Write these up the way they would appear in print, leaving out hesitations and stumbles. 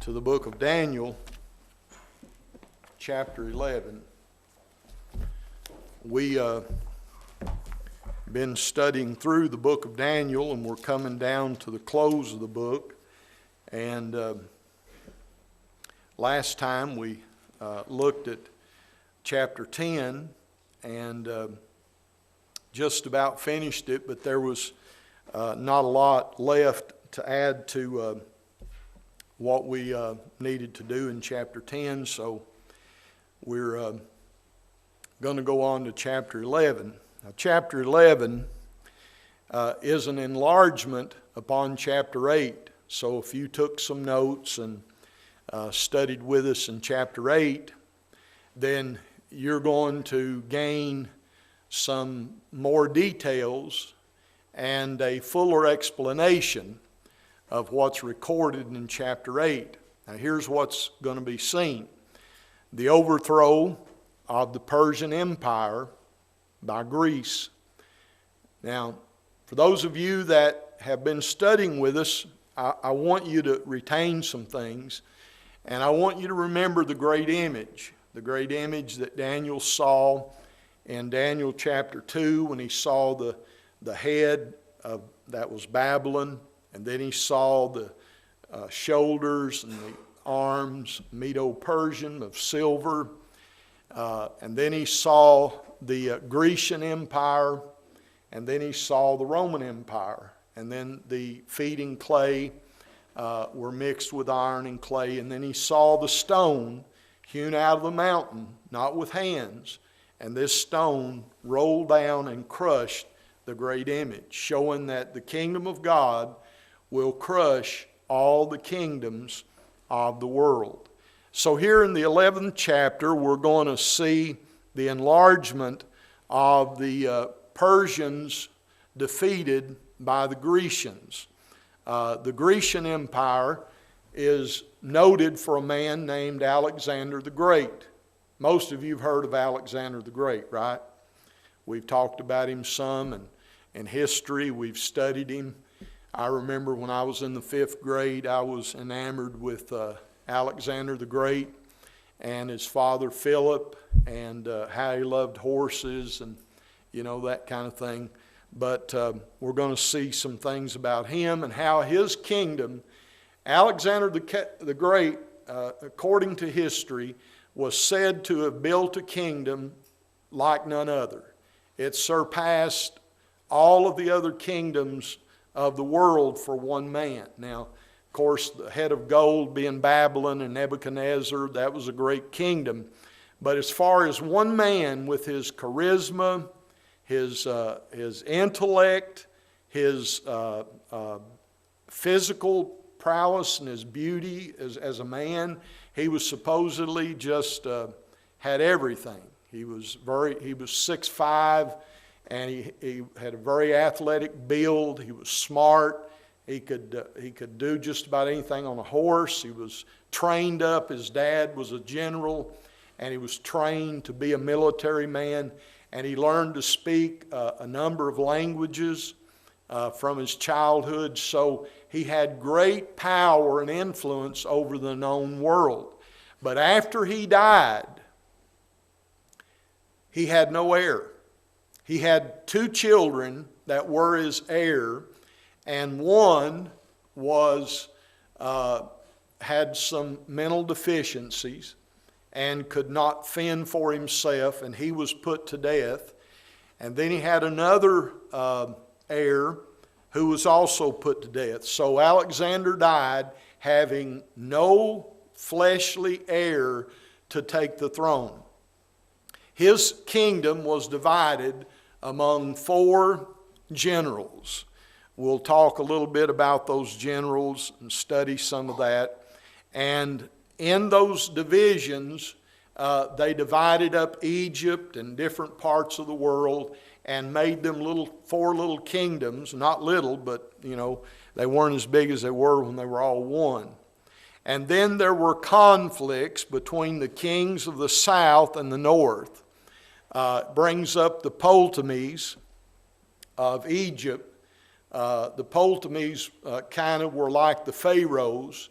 to the book of Daniel, chapter 11. We been studying through the book of Daniel, and we're coming down to the close of the book. And last time we looked at chapter 10 and just about finished it, but there was not a lot left to add to what we needed to do in chapter 10, so we're going to go on to chapter 11. Now, chapter 11 is an enlargement upon chapter 8, so if you took some notes and studied with us in chapter 8, then you're going to gain some more details and a fuller explanation of what's recorded in chapter 8. Now here's what's going to be seen. The overthrow of the Persian Empire by Greece. Now, for those of you that have been studying with us, I want you to retain some things, and I want you to remember the great image that Daniel saw in Daniel chapter 2 when he saw the head of that was Babylon, and then he saw the shoulders and the arms, Medo-Persian of silver, and then he saw the Grecian Empire, and then he saw the Roman Empire, and then the feet in clay were mixed with iron and clay, and then he saw the stone hewn out of the mountain, not with hands, and this stone rolled down and crushed the great image, showing that the kingdom of God will crush all the kingdoms of the world. So here in the 11th chapter, we're going to see the enlargement of the Persians defeated by the Grecians. The Grecian Empire is noted for a man named Alexander the Great. Most of you have heard of Alexander the Great, right? We've talked about him some in history. We've studied him. I remember when I was in the 5th grade, I was enamored with Alexander the Great and his father Philip, and how he loved horses and that kind of thing. But we're going to see some things about him and how his kingdom, Alexander the Great, according to history, was said to have built a kingdom like none other. It surpassed all of the other kingdoms of the world for one man. Now, of course, the head of gold being Babylon and Nebuchadnezzar, that was a great kingdom. But as far as one man with his charisma, his intellect, his physical prowess and his beauty as a man, he was supposedly just had everything. He was 6'5", and he had a very athletic build. He was smart. He could do just about anything on a horse. He was trained up. His dad was a general, and he was trained to be a military man. And he learned to speak a number of languages from his childhood. So he had great power and influence over the known world. But after he died, he had no heir. He had 2 children that were his heir, and one was had some mental deficiencies and could not fend for himself, and he was put to death. And then he had another heir who was also put to death. So Alexander died having no fleshly heir to take the throne. His kingdom was divided among 4 generals. We'll talk a little bit about those generals and study some of that. And in those divisions, they divided up Egypt and different parts of the world and made them 4 little kingdoms. Not little, but they weren't as big as they were when they were all one. And then there were conflicts between the kings of the south and the north. Brings up the Ptolemies of Egypt. The Ptolemies kind of were like the pharaohs,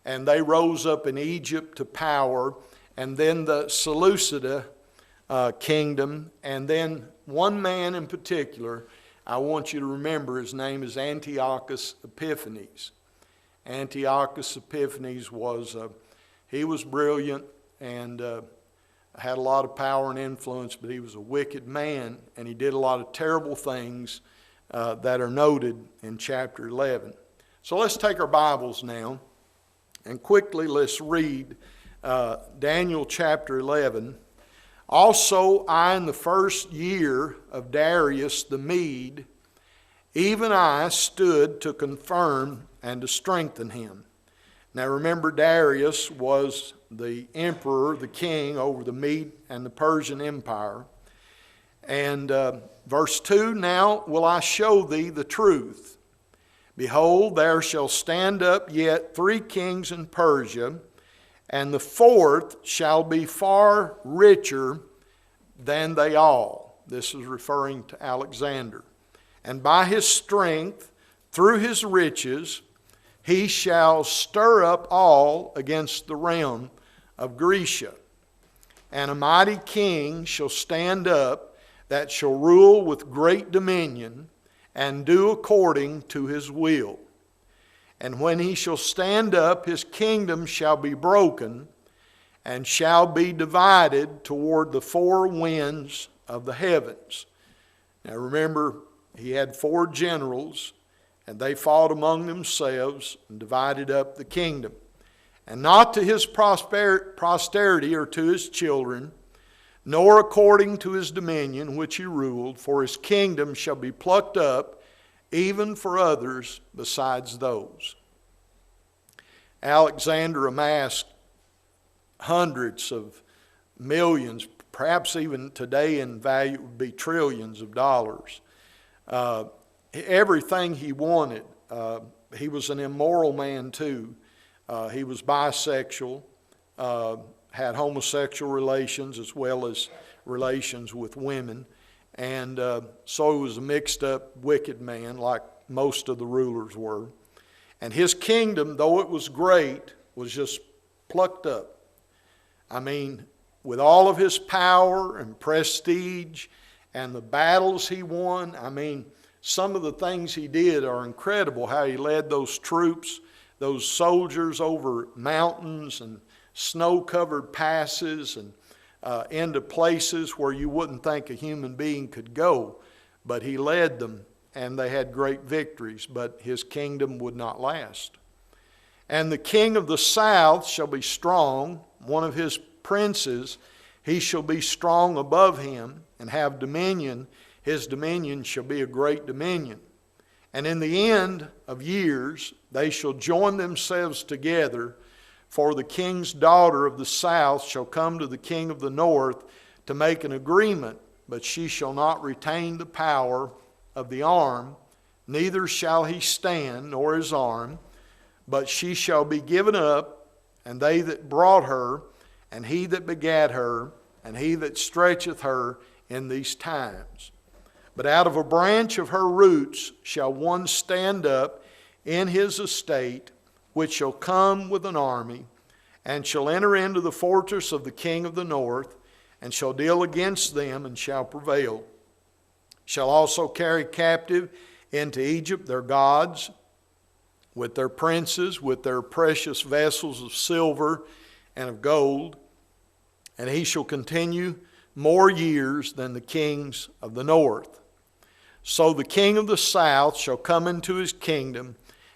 and they rose up in Egypt to power, and then the Seleucida kingdom, and then one man in particular, I want you to remember, his name is Antiochus Epiphanes. Antiochus Epiphanes he was brilliant and had a lot of power and influence, but he was a wicked man, and he did a lot of terrible things that are noted in chapter 11. So let's take our Bibles now, and quickly let's read Daniel chapter 11. Also I, in the first year of Darius the Mede, even I stood to confirm and to strengthen him. Now remember, Darius was the emperor, the king over the Mede and the Persian Empire. And verse 2, now will I show thee the truth. Behold, there shall stand up yet 3 kings in Persia, and the 4th shall be far richer than they all. This is referring to Alexander. And by his strength, through his riches, he shall stir up all against the realm of Grecia. And a mighty king shall stand up that shall rule with great dominion and do according to his will. And when he shall stand up, his kingdom shall be broken and shall be divided toward the 4 winds of the heavens. Now remember, he had 4 generals, and they fought among themselves and divided up the kingdom. And not to his posterity or to his children, nor according to his dominion which he ruled, for his kingdom shall be plucked up, even for others besides those. Alexander amassed hundreds of millions, perhaps even today in value would be trillions of dollars. Everything he wanted. He was an immoral man too. He was bisexual, had homosexual relations as well as relations with women. And so he was a mixed up, wicked man like most of the rulers were. And his kingdom, though it was great, was just plucked up. I mean, with all of his power and prestige and the battles he won, I mean, some of the things he did are incredible. How he led those troops, those soldiers over mountains and snow-covered passes and into places where you wouldn't think a human being could go. But he led them, and they had great victories, but his kingdom would not last. And the king of the south shall be strong, one of his princes, he shall be strong above him and have dominion. His dominion shall be a great dominion. And in the end of years they shall join themselves together, for the king's daughter of the south shall come to the king of the north to make an agreement, but she shall not retain the power of the arm, neither shall he stand, nor his arm, but she shall be given up, and they that brought her, and he that begat her, and he that stretcheth her in these times. But out of a branch of her roots shall one stand up in his estate, which shall come with an army, and shall enter into the fortress of the king of the north, and shall deal against them, and shall prevail. Shall also carry captive into Egypt their gods, with their princes, with their precious vessels of silver and of gold, and he shall continue more years than the kings of the north. So the king of the south shall come into his kingdom,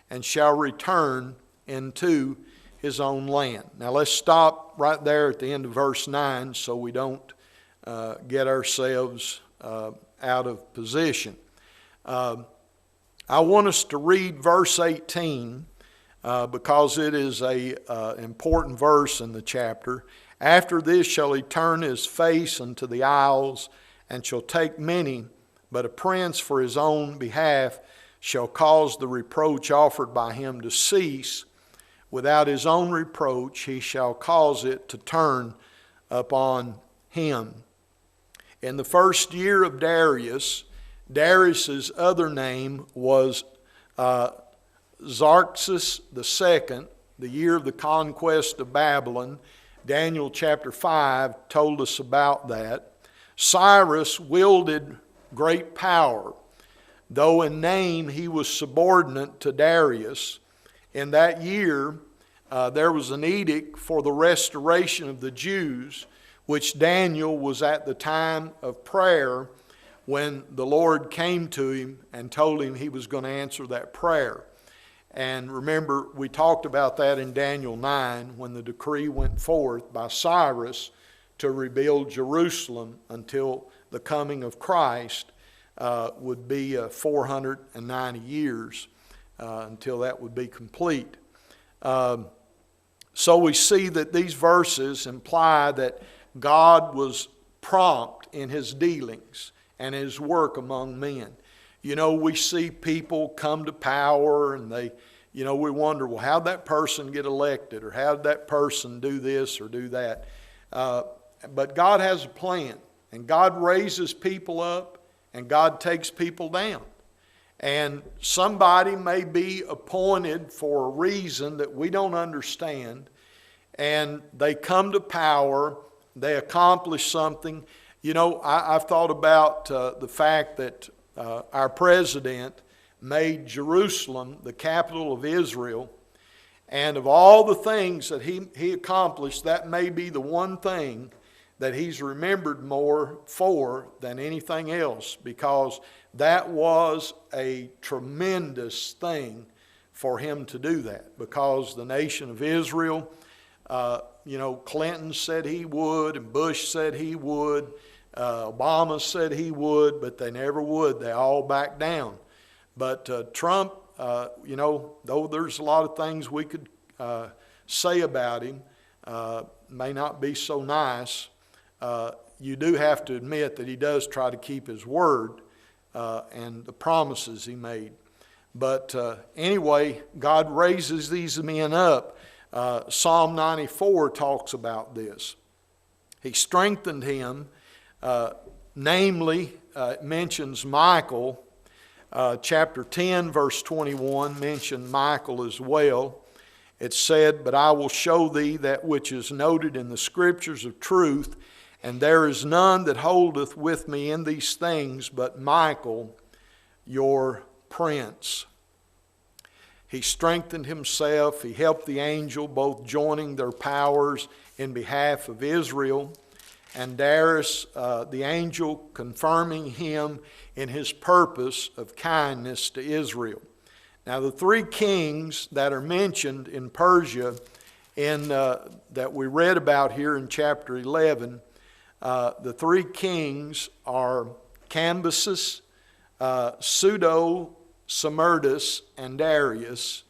and shall return into his own land. Now let's stop right there at the end of verse 9 so we don't get ourselves out of position. I want us to read verse 18 because it is an important verse in the chapter. After this shall he turn his face unto the isles, and shall take many, but a prince for his own behalf shall cause the reproach offered by him to cease. Without his own reproach he shall cause it to turn upon him. In the first year of Darius, Darius's other name was Xerxes II, the year of the conquest of Babylon. Daniel chapter 5 told us about that. Cyrus wielded great power. Though in name he was subordinate to Darius, in that year there was an edict for the restoration of the Jews, which Daniel was at the time of prayer when the Lord came to him and told him he was going to answer that prayer. And remember, we talked about that in Daniel 9 when the decree went forth by Cyrus to rebuild Jerusalem until the coming of Christ would be 490 years until that would be complete. So we see that these verses imply that God was prompt in his dealings and his work among men. You know, we see people come to power and we wonder, well, how'd that person get elected? Or how'd that person do this or do that? But God has a plan. And God raises people up and God takes people down. And somebody may be appointed for a reason that we don't understand. And they come to power. They accomplish something. You know, I've thought about the fact that our president made Jerusalem the capital of Israel. And of all the things that he accomplished, that may be the one thing that he's remembered more for than anything else, because that was a tremendous thing for him to do that. Because the nation of Israel, Clinton said he would, and Bush said he would, Obama said he would, but they never would. They all backed down. But Trump, though there's a lot of things we could say about him, may not be so nice, you do have to admit that he does try to keep his word and the promises he made. But anyway, God raises these men up. Psalm 94 talks about this. He strengthened him. Namely, it mentions Michael. Chapter 10, verse 21 mentioned Michael as well. It said, "But I will show thee that which is noted in the scriptures of truth, and there is none that holdeth with me in these things but Michael, your prince." He strengthened himself. He helped the angel, both joining their powers in behalf of Israel, and Darius, the angel, confirming him in his purpose of kindness to Israel. Now, the three kings that are mentioned in Persia that we read about here in chapter 11, the three kings are Cambyses, Pseudo-Samerdus, and Darius,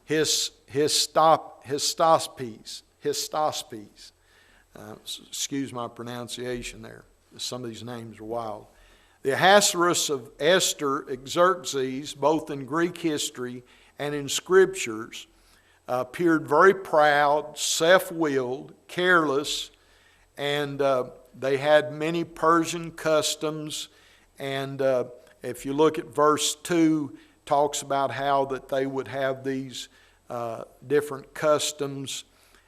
Histospes. Excuse my pronunciation there. Some of these names are wild. The Ahasuerus of Esther, Xerxes, both in Greek history and in scriptures, appeared very proud, self-willed, careless, and they had many Persian customs. And if you look at verse 2, talks about how that they would have these different customs,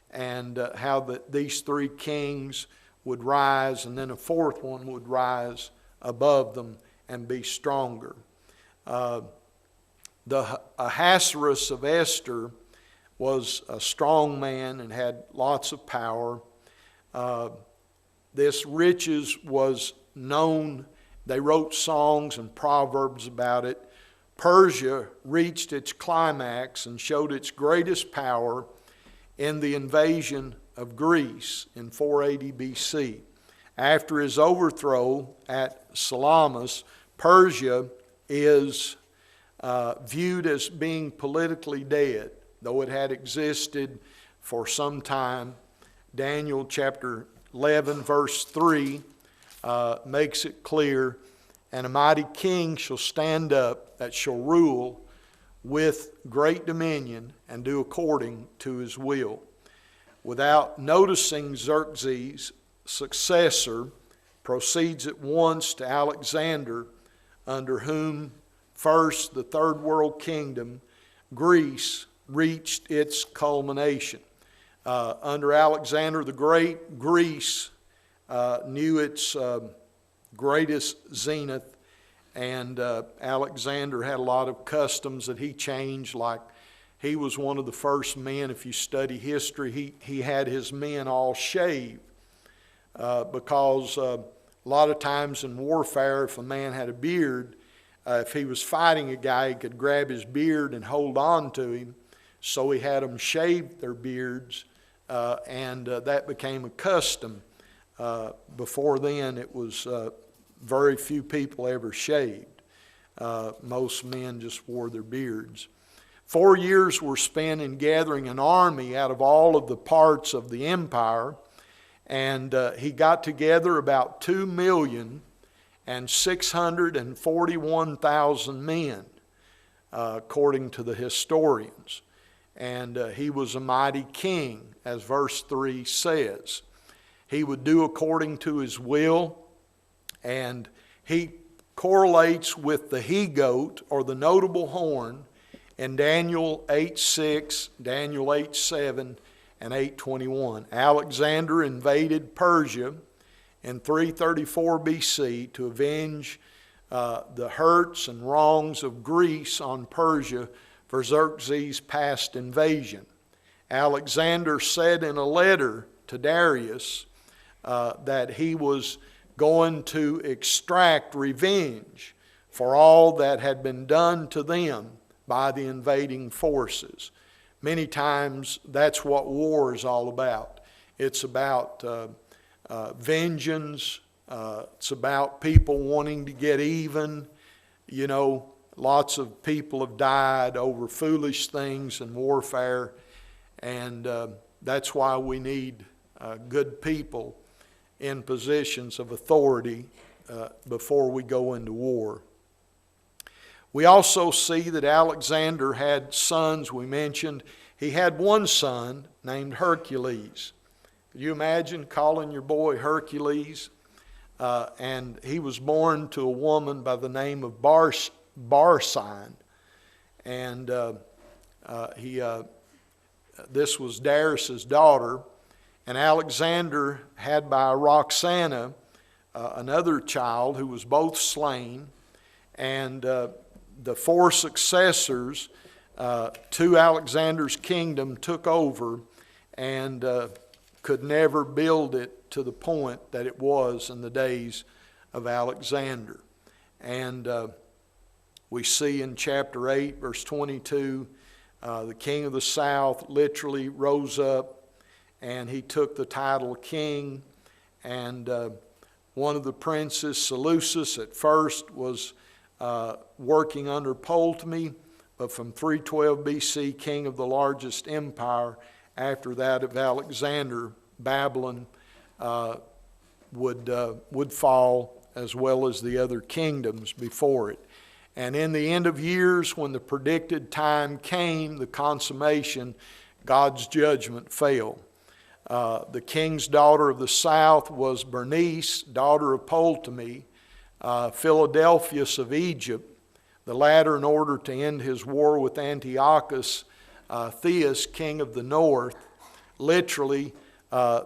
and how that these three kings would rise, and then a fourth one would rise above them and be stronger. The Ahasuerus of Esther was a strong man and had lots of power. This riches was known. They wrote songs and proverbs about it. Persia reached its climax and showed its greatest power in the invasion of Greece in 480 BC. After his overthrow at Salamis, Persia is viewed as being politically dead, though it had existed for some time. Daniel chapter 11 verse 3 makes it clear, "And a mighty king shall stand up that shall rule with great dominion and do according to his will." Without noticing, Xerxes' successor proceeds at once to Alexander, under whom first the third world kingdom, Greece, reached its culmination. Under Alexander the Great, Greece knew its greatest zenith, and Alexander had a lot of customs that he changed, like he was one of the first men, if you study history, he had his men all shave because a lot of times in warfare, if a man had a beard, if he was fighting a guy, he could grab his beard and hold on to him. So he had them shave their beards, and that became a custom. Before then, it was very few people ever shaved. Most men just wore their beards. 4 years were spent in gathering an army out of all of the parts of the empire, and he got together about 2,641,000 men, according to the historians. And he was a mighty king, as verse 3 says. He would do according to his will, and he correlates with the he-goat, or the notable horn, in Daniel 8:6, Daniel 8:7, and 8:21. Alexander invaded Persia in 334 BC to avenge the hurts and wrongs of Greece on Persia for Xerxes' past invasion. Alexander said in a letter to Darius that he was going to extract revenge for all that had been done to them by the invading forces. Many times that's what war is all about. It's about vengeance. It's about people wanting to get even. You know, lots of people have died over foolish things in warfare, and that's why we need good people in positions of authority before we go into war. We also see that Alexander had sons. We mentioned he had one son named Hercules. Can you imagine calling your boy Hercules? And he was born to a woman by the name of Barsine. And this was Darius' daughter. And Alexander had by Roxana another child who was both slain. And the four successors to Alexander's kingdom took over and could never build it to the point that it was in the days of Alexander. And we see in chapter 8, verse 22, the king of the south literally rose up and he took the title king. And one of the princes, Seleucus, at first was working under Ptolemy, but from 312 BC, king of the largest empire after that of Alexander, Babylon would fall, as well as the other kingdoms before it. And in the end of years, when the predicted time came, the consummation, God's judgment fell. The king's daughter of the south was Bernice, daughter of Ptolemy, Philadelphus of Egypt, the latter in order to end his war with Antiochus, Theus, king of the north. Literally,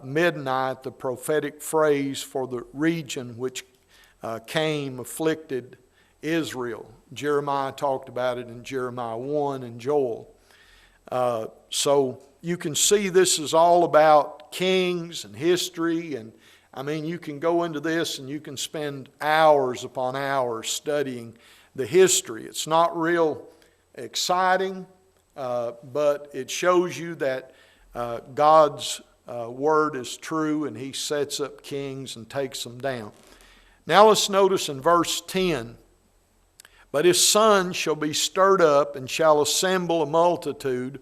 midnight, the prophetic phrase for the region which came afflicted Israel. Jeremiah talked about it in Jeremiah 1 and Joel. So you can see this is all about kings and history, and I mean, you can go into this and you can spend hours upon hours studying the history. It's not real exciting, but it shows you that God's word is true, and He sets up kings and takes them down. Now let's notice in verse 10, "But his son shall be stirred up, and shall assemble a multitude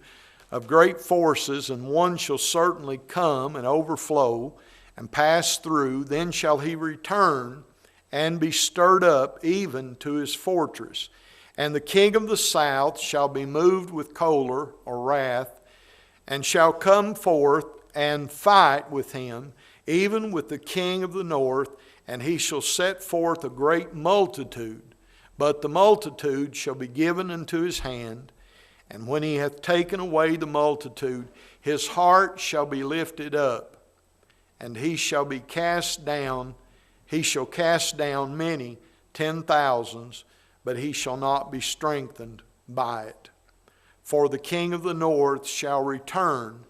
of great forces, and one shall certainly come and overflow and pass through. Then shall he return and be stirred up even to his fortress. And the king of the south shall be moved with choler," or wrath, "and shall come forth and fight with him, even with the king of the north, and he shall set forth a great multitude. But the multitude shall be given into his hand, And when he hath taken away the multitude, his heart shall be lifted up, and he shall cast down many 10,000s, but he shall not be strengthened by it. For the king of the north shall return,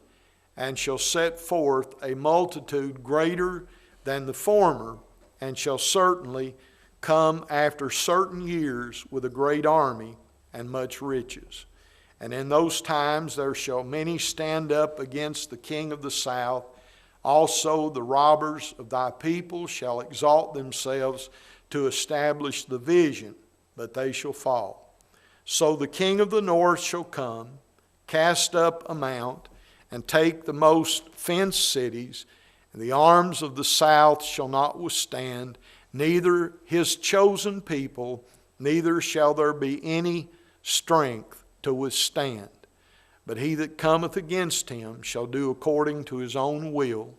and shall set forth a multitude greater than the former, and shall certainly come after certain years with a great army and much riches. And in those times there shall many stand up against the king of the south. Also the robbers of thy people shall exalt themselves to establish the vision, but they shall fall. So the king of the north shall come, cast up a mount, and take the most fenced cities, and the arms of the south shall not withstand, neither his chosen people, neither shall there be any strength to withstand. But he that cometh against him shall do according to his own will,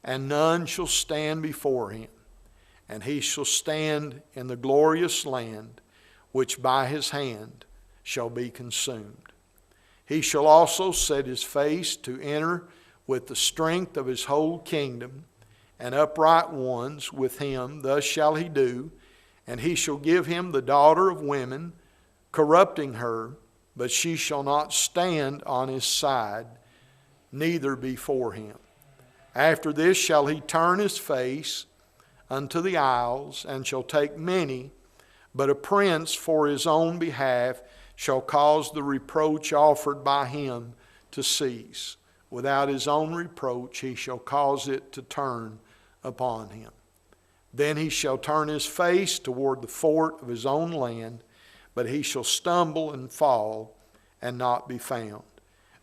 and none shall stand before him. And he shall stand in the glorious land, which by his hand shall be consumed. He shall also set his face to enter with the strength of his whole kingdom, and upright ones with him. Thus shall he do, and he shall give him the daughter of women, corrupting her, but she shall not stand on his side, neither before him. After this shall he turn his face unto the isles, and shall take many, but a prince for his own behalf shall cause the reproach offered by him to cease. Without his own reproach he shall cause it to turn upon him. Then he shall turn his face toward the fort of his own land, but he shall stumble and fall and not be found.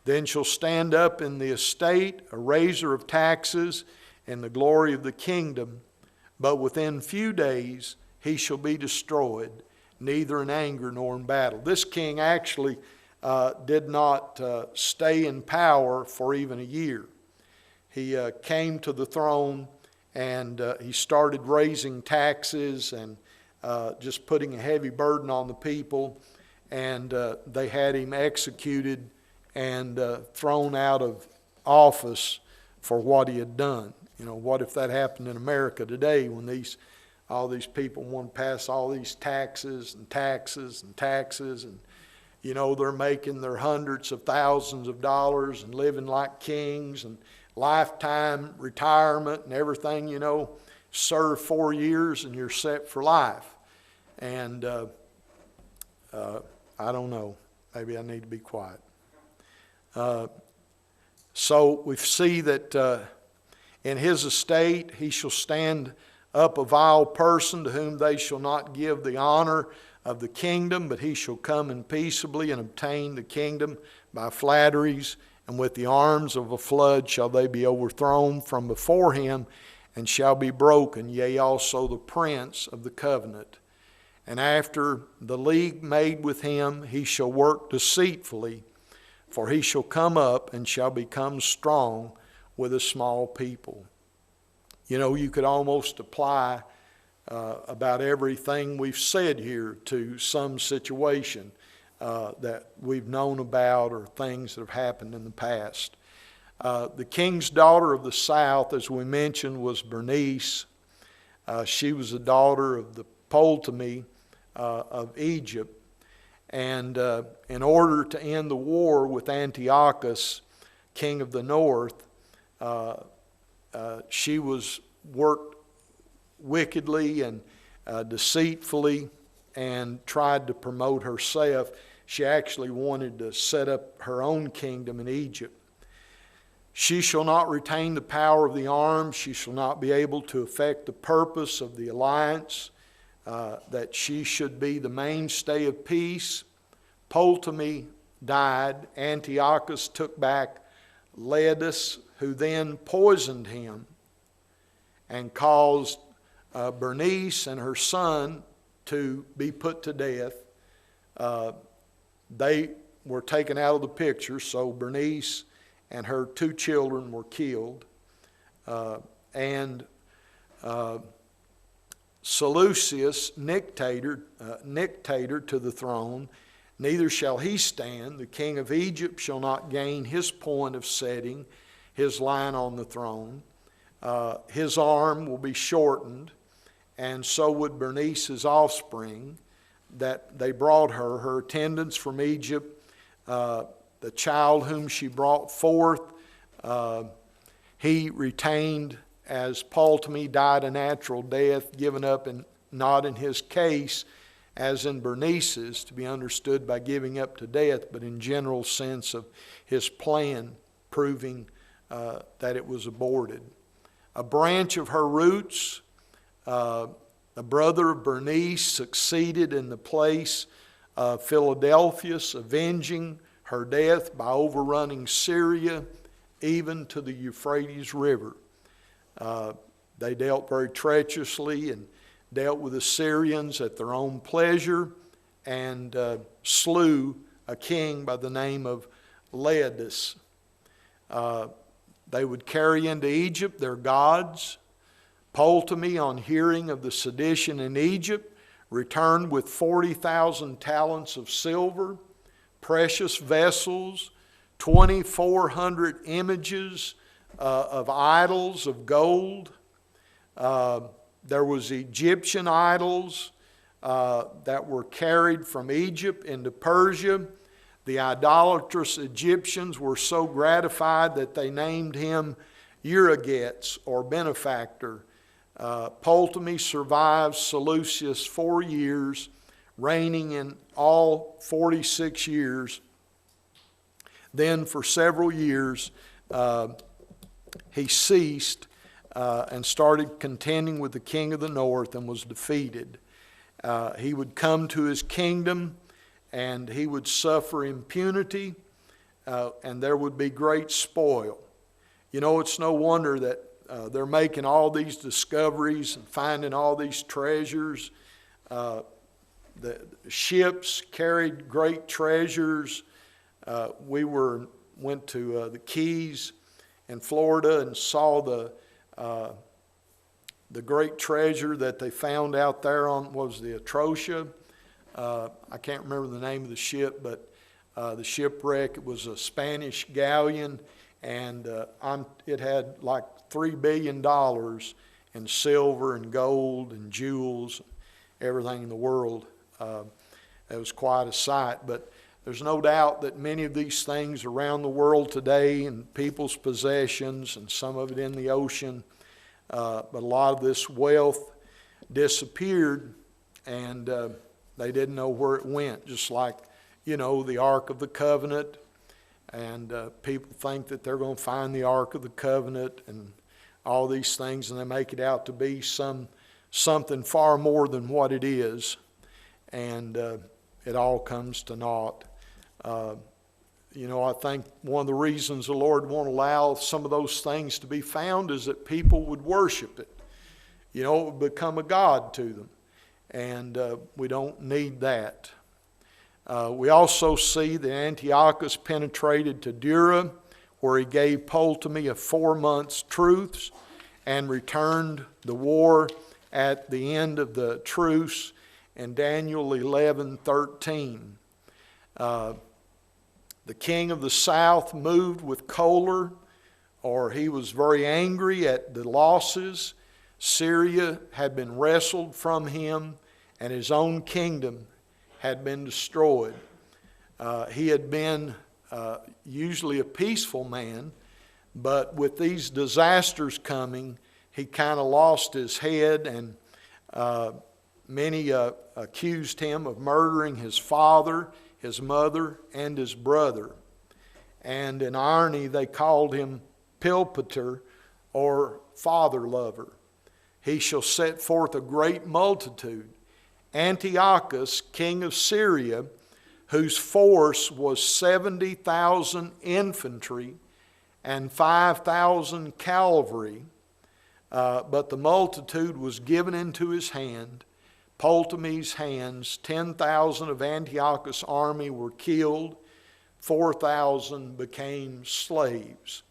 Then shall stand up in the estate a raiser of taxes in the glory of the kingdom, but within few days he shall be destroyed, neither in anger nor in battle. This king actually did not stay in power for even a year. He came to the throne, and he started raising taxes and just putting a heavy burden on the people, and they had him executed and thrown out of office for what he had done. You know, what if that happened in America today, when all these people want to pass all these taxes and taxes and taxes, and you know, they're making their hundreds of thousands of dollars and living like kings and lifetime retirement and everything, you know. Serve 4 years and you're set for life. And I don't know. Maybe I need to be quiet. So we see that in his estate he shall stand up a vile person, to whom they shall not give the honor of the kingdom, but he shall come in peaceably and obtain the kingdom by flatteries, and with the arms of a flood shall they be overthrown from before him, and shall be broken, yea, also the prince of the covenant. And after the league made with him, he shall work deceitfully, for he shall come up and shall become strong with a small people. You know, you could almost apply about everything we've said here to some situation that we've known about, or things that have happened in the past. The king's daughter of the south, as we mentioned, was Bernice. She was the daughter of the Ptolemy of Egypt. And in order to end the war with Antiochus, king of the north, she was worked wickedly and deceitfully and tried to promote herself. She actually wanted to set up her own kingdom in Egypt. She shall not retain the power of the arm. She shall not be able to effect the purpose of the alliance, that she should be the mainstay of peace. Ptolemy died. Antiochus took back Laodice, who then poisoned him and caused Bernice and her son to be put to death. They were taken out of the picture, so Bernice and her 2 children were killed. And Seleucus, dictator to the throne, neither shall he stand. The king of Egypt shall not gain his point of setting his line on the throne. His arm will be shortened, and so would Bernice's offspring, that they brought her attendants from Egypt, the child whom she brought forth, he retained as Ptolemy died a natural death, given up and not in his case as in Bernice's, to be understood by giving up to death, but in general sense of his plan proving that it was aborted. A branch of her roots, a brother of Bernice, succeeded in the place of Philadelphus, avenging her death by overrunning Syria, even to the Euphrates River. They dealt very treacherously and dealt with the Syrians at their own pleasure, and slew a king by the name of Laodice. They would carry into Egypt their gods. Ptolemy, on hearing of the sedition in Egypt, returned with 40,000 talents of silver, precious vessels, 2,400 images of idols of gold. There was Egyptian idols that were carried from Egypt into Persia. The idolatrous Egyptians were so gratified that they named him Euergetes, or benefactor. Ptolemy survived Seleucus 4 years, reigning in all 46 years. Then for several years he ceased and started contending with the king of the north and was defeated. He would come to his kingdom and he would suffer impunity, and there would be great spoil. You know, it's no wonder that they're making all these discoveries and finding all these treasures. The ships carried great treasures. We went to the Keys in Florida and saw the great treasure that they found out there on, what was the Atrocia? I can't remember the name of the ship, but the shipwreck, it was a Spanish galleon, and it had like $3 billion in silver and gold and jewels, everything in the world. It was quite a sight, but there's no doubt that many of these things around the world today in people's possessions, and some of it in the ocean, but a lot of this wealth disappeared, and they didn't know where it went, just like, you know, the Ark of the Covenant. And people think that they're going to find the Ark of the Covenant and all these things, and they make it out to be something far more than what it is. And it all comes to naught. You know, I think one of the reasons the Lord won't allow some of those things to be found is that people would worship it. You know, it would become a god to them. And we don't need that. We also see that Antiochus penetrated to Dura, where he gave Ptolemy a 4 months' truce and returned the war at the end of the truce in Daniel 11:13. The king of the south moved with choler, or he was very angry at the losses. Syria had been wrestled from him, and his own kingdom had been destroyed. He had been usually a peaceful man, but with these disasters coming, he kind of lost his head, and many accused him of murdering his father, his mother, and his brother. And in irony, they called him Pilpater, or father lover. He shall set forth a great multitude. Antiochus, king of Syria, whose force was 70,000 infantry and 5,000 cavalry, but the multitude was given into his hand, Ptolemy's hands. 10,000 of Antiochus' army were killed, 4,000 became slaves.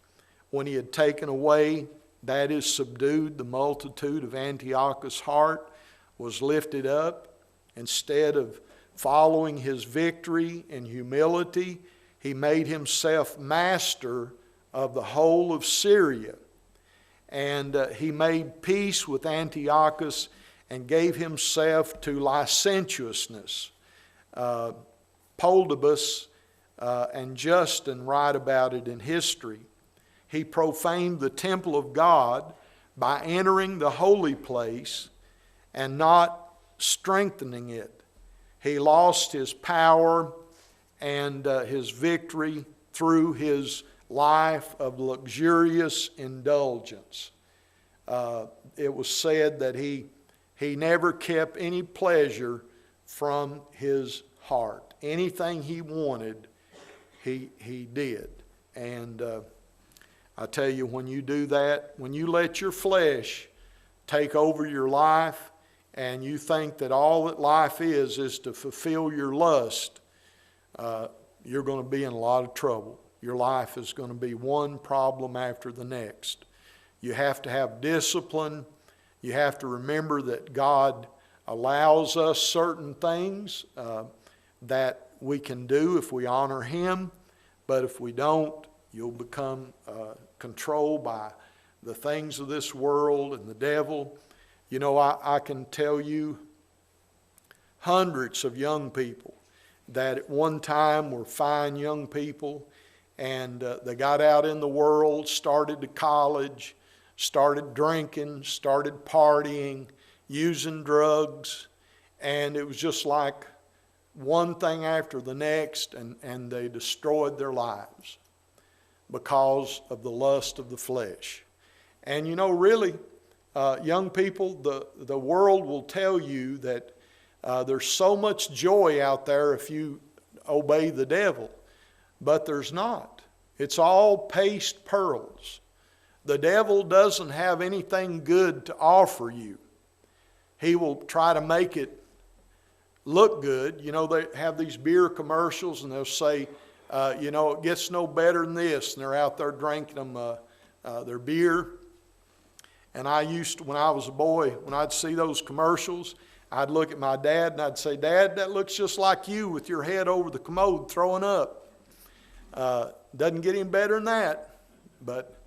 When he had taken away, that is, subdued the multitude of Antiochus' heart, was lifted up. Instead of following his victory in humility, he made himself master of the whole of Syria. And he made peace with Antiochus and gave himself to licentiousness. Poldibus and Justin write about it in history. He profaned the temple of God by entering the holy place and not strengthening it. He lost his power and his victory through his life of luxurious indulgence. It was said that he never kept any pleasure from his heart. Anything he wanted, he did. And I tell you, when you do that, when you let your flesh take over your life and you think that all that life is to fulfill your lust, you're going to be in a lot of trouble. Your life is going to be one problem after the next. You have to have discipline. You have to remember that God allows us certain things that we can do if we honor Him. But if we don't, you'll become controlled by the things of this world and the devil. You know, I can tell you hundreds of young people that at one time were fine young people, and they got out in the world, started to college, started drinking, started partying, using drugs, and it was just like one thing after the next, and they destroyed their lives because of the lust of the flesh. And you know, really, young people, the world will tell you that there's so much joy out there if you obey the devil. But there's not. It's all paste pearls. The devil doesn't have anything good to offer you. He will try to make it look good. You know, they have these beer commercials and they'll say, you know, it gets no better than this. And they're out there drinking them, their beer. And I used to, when I was a boy, when I'd see those commercials, I'd look at my dad and I'd say, Dad, that looks just like you with your head over the commode throwing up. Doesn't get any better than that, but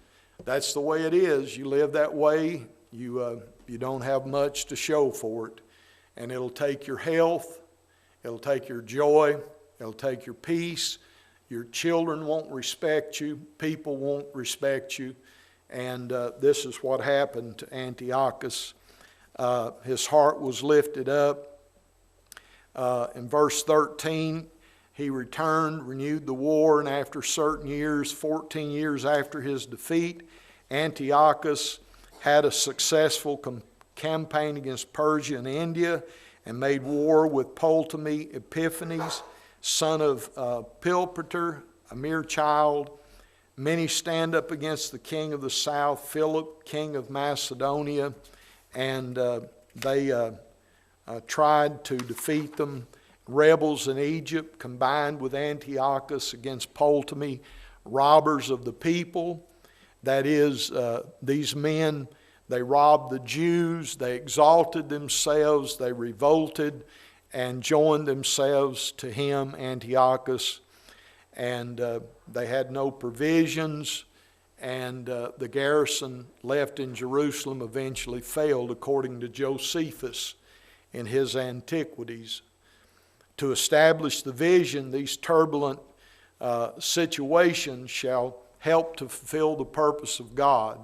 that's the way it is. You live that way, you don't have much to show for it. And it'll take your health, it'll take your joy, it'll take your peace. Your children won't respect you, people won't respect you. And this is what happened to Antiochus. His heart was lifted up. In verse 13, he returned, renewed the war, and after certain years, 14 years after his defeat, Antiochus had a successful campaign against Persia and India and made war with Ptolemy Epiphanes, son of Pilpater, a mere child. Many stand up against the king of the south, Philip, king of Macedonia, and they tried to defeat them. Rebels in Egypt combined with Antiochus against Ptolemy, robbers of the people. That is, these men, they robbed the Jews, they exalted themselves, they revolted and joined themselves to him, Antiochus, and they had no provisions, and the garrison left in Jerusalem eventually failed, according to Josephus in his Antiquities. To establish the vision, these turbulent situations shall help to fulfill the purpose of God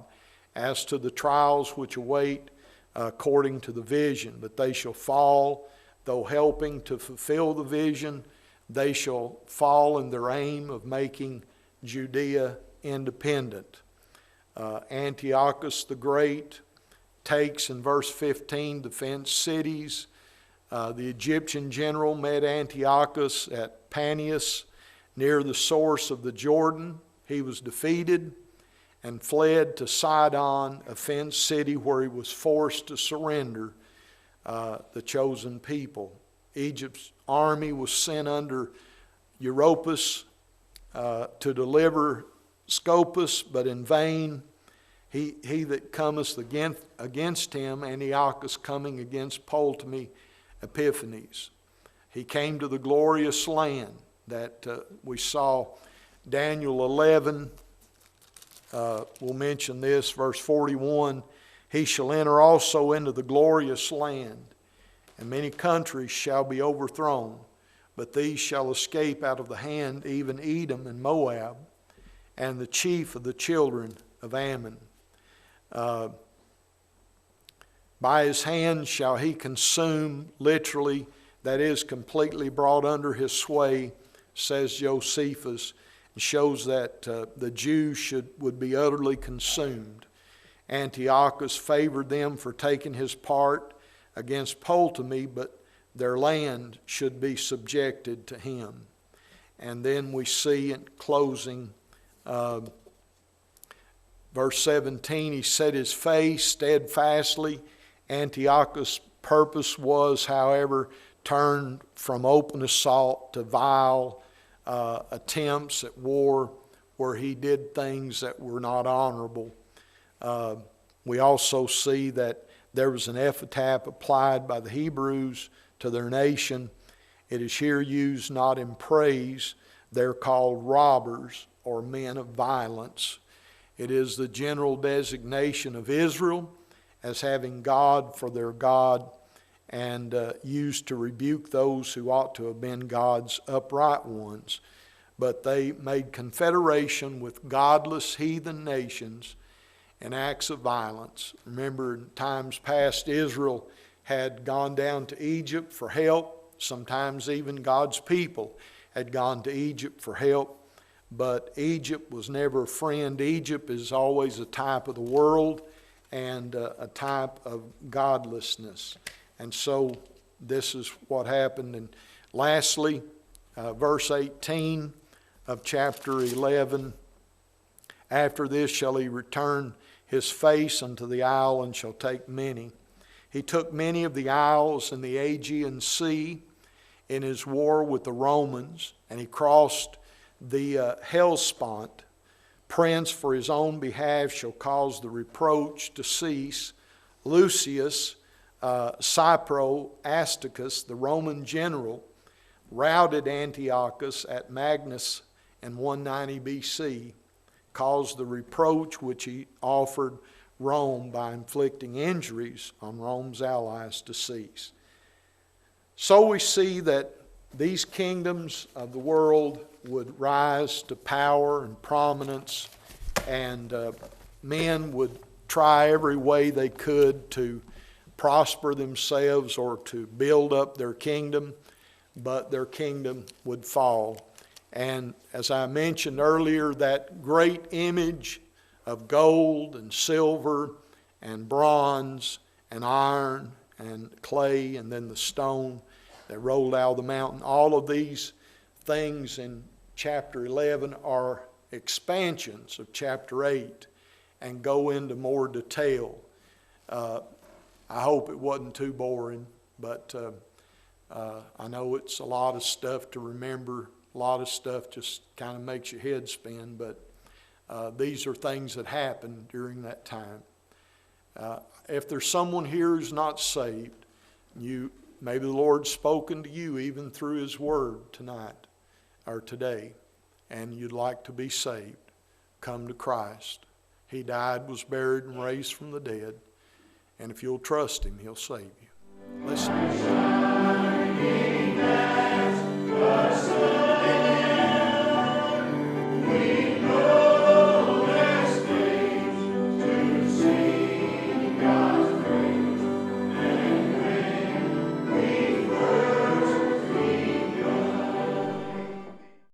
as to the trials which await according to the vision. But they shall fall, though helping to fulfill the vision, they shall fall in their aim of making Judea independent. Antiochus the Great takes, in verse 15, defends cities. The Egyptian general met Antiochus at Panias, near the source of the Jordan. He was defeated and fled to Sidon, a fenced city where he was forced to surrender the chosen people. Egypt's army was sent under Europus to deliver Scopus, but in vain. He that cometh against him, Antiochus coming against Ptolemy Epiphanes. He came to the glorious land that we saw. Daniel 11, we'll mention this, verse 41. He shall enter also into the glorious land, and many countries shall be overthrown, but these shall escape out of the hand, even Edom and Moab, and the chief of the children of Ammon. By his hand shall he consume, literally, that is, completely brought under his sway, says Josephus. It shows that the Jews would be utterly consumed. Antiochus favored them for taking his part against Ptolemy, but their land should be subjected to him. And then we see in closing, verse 17, he set his face steadfastly. Antiochus' purpose was, however, turned from open assault to vile attempts at war, where he did things that were not honorable. We also see that there was an epitaph applied by the Hebrews to their nation. It is here used not in praise. They're called robbers or men of violence. It is the general designation of Israel as having God for their God, and used to rebuke those who ought to have been God's upright ones. But they made confederation with godless heathen nations in acts of violence. Remember, in times past, Israel had gone down to Egypt for help. Sometimes even God's people had gone to Egypt for help. But Egypt was never a friend. Egypt is always a type of the world and a type of godlessness. And so this is what happened. And lastly, verse 18 of chapter 11, after this shall he return his face unto the isle, and shall take many. He took many of the isles in the Aegean Sea in his war with the Romans, and he crossed the Hellespont. Prince for his own behalf shall cause the reproach to cease. Lucius Astacus, the Roman general, routed Antiochus at Magnus in 190 BC, caused the reproach which he offered Rome by inflicting injuries on Rome's allies to cease. So we see that these kingdoms of the world would rise to power and prominence, and men would try every way they could to prosper themselves or to build up their kingdom, but their kingdom would fall. And as I mentioned earlier, that great image of gold and silver and bronze and iron and clay and then the stone that rolled out of the mountain, all of these things in chapter 11 are expansions of chapter 8 and go into more detail. I hope it wasn't too boring, but I know it's a lot of stuff to remember. A lot of stuff just kind of makes your head spin, but these are things that happened during that time. If there's someone here who's not saved, maybe the Lord's spoken to you even through His Word tonight or today, and you'd like to be saved, come to Christ. He died, was buried, and raised from the dead. And if you'll trust Him, He'll save you. Listen.